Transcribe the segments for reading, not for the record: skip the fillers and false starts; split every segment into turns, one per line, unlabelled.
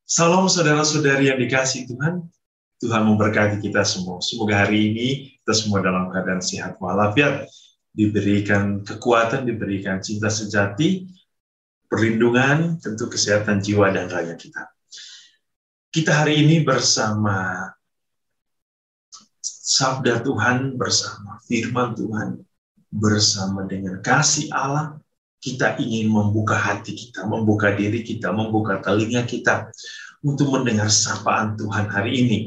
Salam saudara-saudari yang dikasihi Tuhan. Tuhan memberkati kita semua. Semoga hari ini kita semua dalam keadaan sehat walafiat, diberikan kekuatan, diberikan cinta sejati, perlindungan, tentu kesehatan jiwa dan raga kita. Kita hari ini bersama sabda Tuhan, bersama firman Tuhan, bersama dengan kasih Allah, kita ingin membuka hati kita, membuka diri kita, membuka telinga kita untuk mendengar sapaan Tuhan hari ini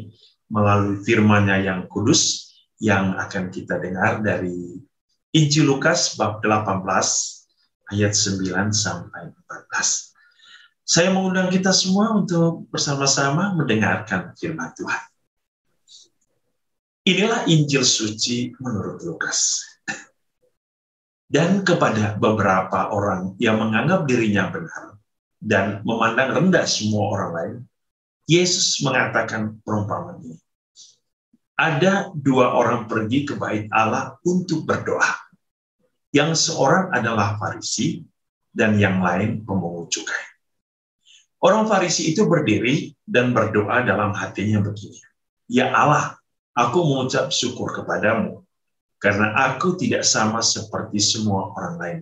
melalui firman-Nya yang kudus yang akan kita dengar dari Injil Lukas bab 18 ayat 9 sampai 14. Saya mengundang kita semua untuk bersama-sama mendengarkan firman Tuhan. Inilah Injil suci menurut Lukas. Dan kepada beberapa orang yang menganggap dirinya benar dan memandang rendah semua orang lain, Yesus mengatakan perumpamaan ini. Ada dua orang pergi ke bait Allah untuk berdoa. Yang seorang adalah Farisi dan yang lain pemungut cukai. Orang Farisi itu berdiri dan berdoa dalam hatinya begini. Ya Allah, aku mengucap syukur kepadamu, karena aku tidak sama seperti semua orang lain.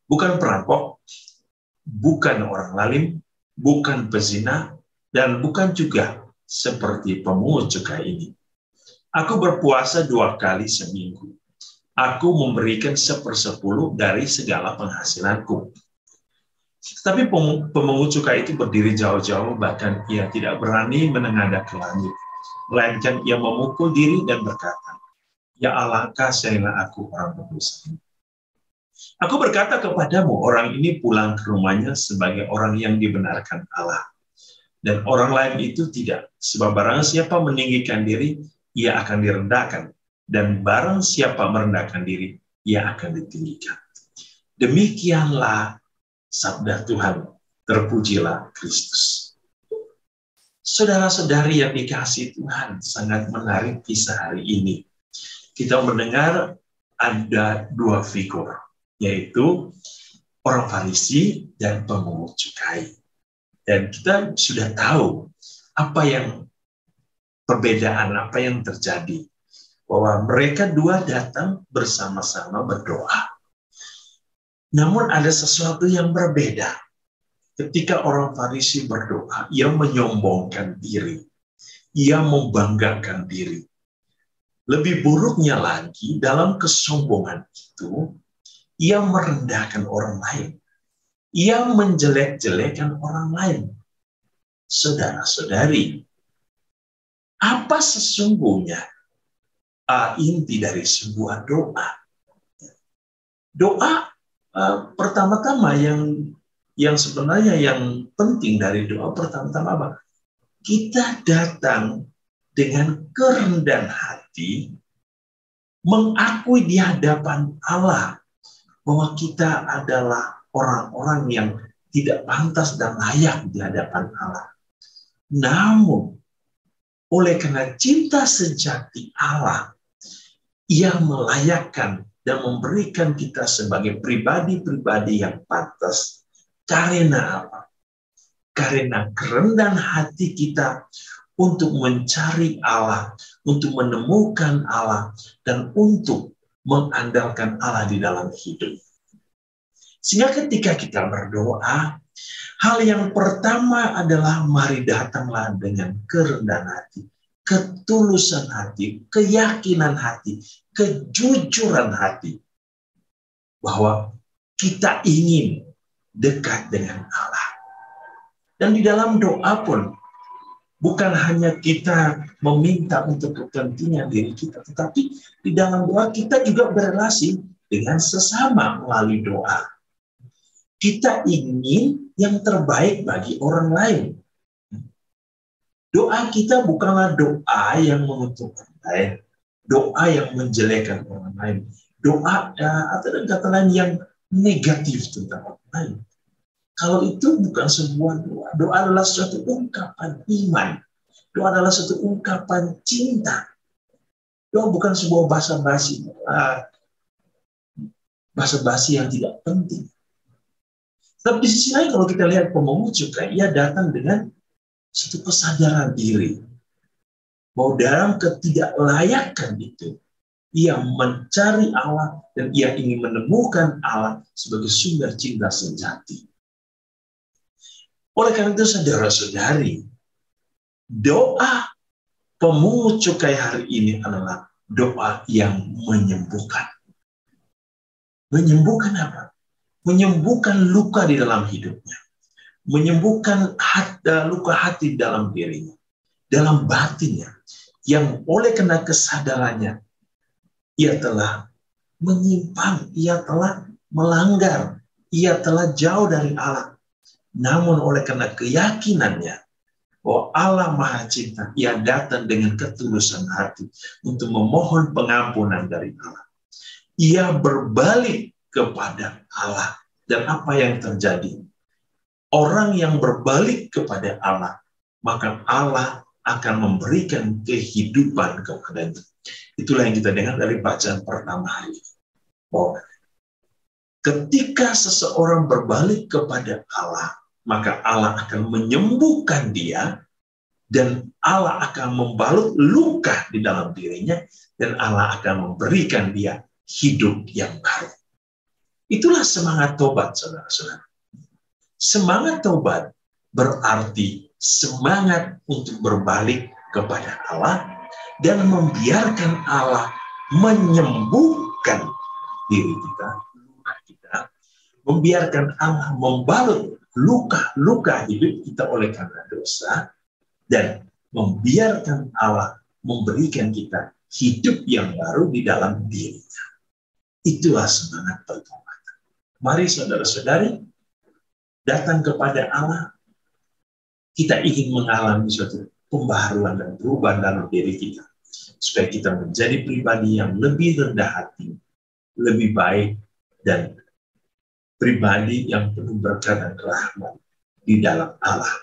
Bukan perampok, bukan orang zalim, bukan pezina, dan bukan juga seperti pemungut cukai ini. Aku berpuasa 2 kali seminggu. Aku memberikan 1/10 dari segala penghasilanku. Tapi pemungut cukai itu berdiri jauh-jauh, bahkan ia tidak berani menengadah ke langit, melainkan ia memukul diri dan berkata, Ya Allah, kasihilah aku orang berdosa. Aku berkata kepadamu, orang ini pulang ke rumahnya sebagai orang yang dibenarkan Allah. Dan orang lain itu tidak. Sebab barang siapa meninggikan diri, ia akan direndahkan. Dan barang siapa merendahkan diri, ia akan ditinggikan. Demikianlah sabda Tuhan. Terpujilah Kristus. Saudara-saudari yang dikasihi Tuhan, sangat menarik kisah hari ini. Kita mendengar ada dua figur, yaitu orang Farisi dan pemungut cukai. Dan kita sudah tahu apa yang perbedaan, apa yang terjadi. Bahwa mereka dua datang bersama-sama berdoa. Namun ada sesuatu yang berbeda. Ketika orang Farisi berdoa, ia menyombongkan diri. Ia membanggakan diri. Lebih buruknya lagi, dalam kesombongan itu, ia merendahkan orang lain. Ia menjelek-jelekan orang lain. Saudara-saudari, apa sesungguhnya inti dari sebuah doa? Doa pertama-tama yang sebenarnya yang penting dari doa pertama-tama apa? Kita datang dengan kerendahan hati, mengakui di hadapan Allah bahwa kita adalah orang-orang yang tidak pantas dan layak di hadapan Allah. Namun, oleh karena cinta sejati Allah, Ia melayakkan dan memberikan kita sebagai pribadi-pribadi yang pantas. Karena apa? Karena kerendahan hati kita untuk mencari Allah, untuk menemukan Allah, dan untuk mengandalkan Allah di dalam hidup. Sehingga ketika kita berdoa, hal yang pertama adalah mari datanglah dengan kerendahan hati, ketulusan hati, keyakinan hati, kejujuran hati, bahwa kita ingin dekat dengan Allah. Dan di dalam doa pun, bukan hanya kita meminta untuk kepentingan diri kita, tetapi di dalam doa kita juga berelasi dengan sesama melalui doa. Kita ingin yang terbaik bagi orang lain. Doa kita bukanlah doa yang menguntungkan orang lain, doa yang menjelekkan orang lain, doa atau kata lain yang negatif tentang orang lain. Kalau itu bukan sebuah doa. Doa adalah suatu ungkapan iman. Doa adalah suatu ungkapan cinta. Doa bukan sebuah basa-basi. Basa-basi yang tidak penting. Tapi di sisi lain kalau kita lihat pemungut cukai, ia datang dengan satu kesadaran diri bahwa dalam ketidaklayakan itu, ia mencari Allah dan ia ingin menemukan Allah sebagai sumber cinta sejati. Oleh karena itu, saudara-saudari, doa pemungut cukai hari ini adalah doa yang menyembuhkan. Menyembuhkan apa? Menyembuhkan luka di dalam hidupnya. Menyembuhkan luka hati dalam dirinya, dalam batinnya, yang oleh karena kesadarannya, ia telah menyimpang, ia telah melanggar, ia telah jauh dari Allah. Namun oleh karena keyakinannya bahwa Allah Maha Cinta, ia datang dengan ketulusan hati untuk memohon pengampunan dari Allah. Ia berbalik kepada Allah. Dan apa yang terjadi? Orang yang berbalik kepada Allah, maka Allah akan memberikan kehidupan kepadanya. Itulah yang kita dengar dari bacaan pertama hari ini. Oh, ketika seseorang berbalik kepada Allah, maka Allah akan menyembuhkan dia, dan Allah akan membalut luka di dalam dirinya, dan Allah akan memberikan dia hidup yang baru. Itulah semangat tobat, saudara-saudara. Semangat tobat berarti semangat untuk berbalik kepada Allah dan membiarkan Allah menyembuhkan diri kita, luka kita, membiarkan Allah membalut luka-luka hidup kita oleh karena dosa, dan membiarkan Allah memberikan kita hidup yang baru di dalam dirinya. Itulah semangat bertobat. Mari saudara-saudari, datang kepada Allah. Kita ingin mengalami suatu pembaharuan dan perubahan dalam diri kita, supaya kita menjadi pribadi yang lebih rendah hati, lebih baik, dan pribadi yang penuh berkat dan rahmat di dalam Allah.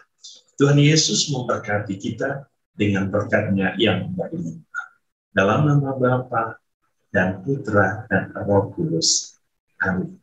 Tuhan Yesus memberkati kita dengan berkat-Nya yang berlimpah. Dalam nama Bapa dan Putra dan Roh Kudus. Amin.